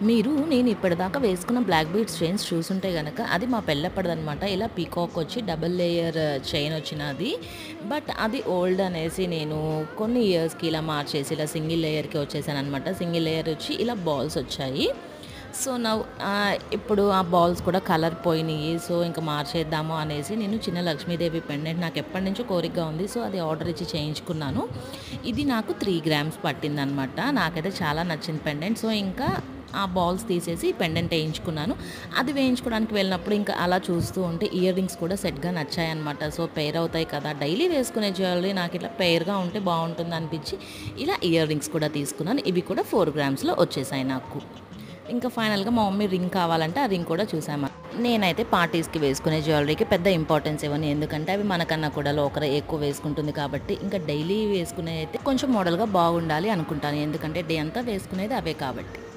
నేను ఇప్పటిదాకా వేసుకున్న బ్లాక్ బీడ్స్ చైన్స్ చూసుంటే గనక అది మా పెళ్ళప్పటిదనమాట. ఇలా పీకాక్ వచ్చి డబుల్ లేయర్ చైన్ వచ్చినది. బట్ అది ఓల్డ్ అనేసి నేను కొన్ని ఇయర్స్‌కి ఇలా మార్చేసి ఇలా సింగిల్ లేయర్‌కి వచ్చేసాననమాట. సింగిల్ లేయర్ వచ్చి ఇలా బాల్స్ వచ్చాయి. సో, ఇప్పుడు ఆ బాల్స్ కూడా కలర్ పోయినియి. సో, ఇంక మార్చేద్దాము అనేసి నేను చిన్న లక్ష్మీదేవి పెండెంట్ నాకెప్పటినుంచో కోరికగా ఉంది. సో, అది ఆర్డర్ ఇచ్చి చేయించుకున్నాను. ఇది నాకు 3 గ్రామ్స్ పట్టిందనమాట. నాకైతే చాలా నచ్చింది పెండెంట్. సో, ఇంకా ఆ బాల్స్ తీసేసి పెండెంట్ ఏయించుకున్నాను. అది వేయించుకోవడానికి వెళ్ళినప్పుడు ఇంకా అలా చూస్తూ ఉంటే ఇయర్ రింగ్స్ కూడా సెట్‌గా నచ్చాయన్నమాట. సో, పెయిర్ అవుతాయి కదా! డైలీ వేసుకునే జ్యువెలరీ నాకిట్లా పెయిర్‌గా ఉంటే బావుంటుందనిపించి ఇలా ఇయర్ రింగ్స్ కూడా తీసుకున్నాను. ఇవి కూడా 4 గ్రామ్స్‌లో వచ్చేసాయి నాకు. ఇంకా ఫైనల్‌గా మా మమ్మీ రింగ్ కావాలంటే ఆ రింగ్ కూడా చూసాము. నేనైతే పార్టీస్‌కి వేసుకునే జ్యువెలరీకి పెద్ద ఇంపార్టెన్స్ ఇవ్వను. ఎందుకంటే అవి మనకన్నా కూడా లోకరే ఎక్కువ వేసుకుంటుంది కాబట్టి. ఇంకా డైలీ వేసుకునేదైతే కొంచెం మోడల్‌గా బాగుండాలి అనుకుంటాను. ఎందుకంటే డే అంతా వేసుకునేది అవే కాబట్టి.